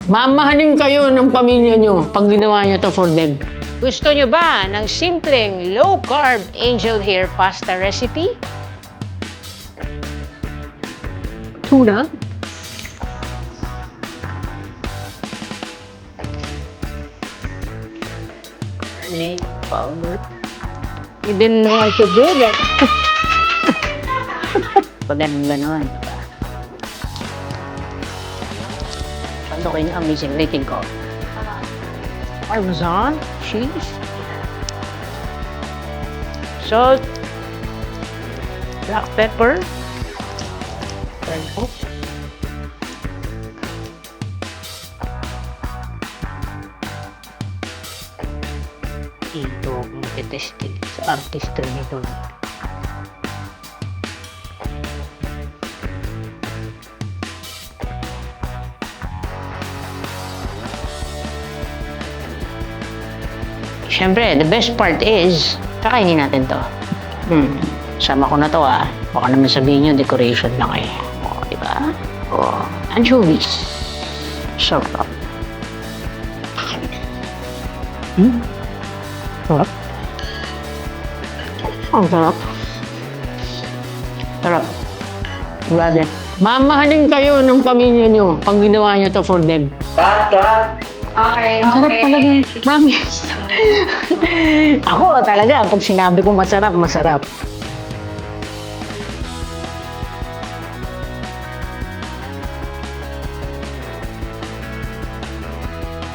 Mamahalin kayo ng pamilya nyo pag ginawa nyo to for them. Gusto nyo ba ng simpleng low-carb angel hair pasta recipe? Tuna? Powder. You didn't know I could do that. Pag ganun, diba? Pandokin ang amazing rating ko. Parmesan, cheese, salt, black pepper, pepper. Ito ang magte-testing sa artista nito. Siyempre, the best part is, kakainin natin to. Sama ko na to Baka naman sabihin nyo, decoration lang diba? Anchovies. Sarap. Sarap. Ang sarap. Sarap. Grabe. Mamahalin kayo ng pamilya nyo pag ginawa nyo to for them. Okay, Ang sarap talaga. Promise. Ako talaga, pag sinabi ko masarap, masarap.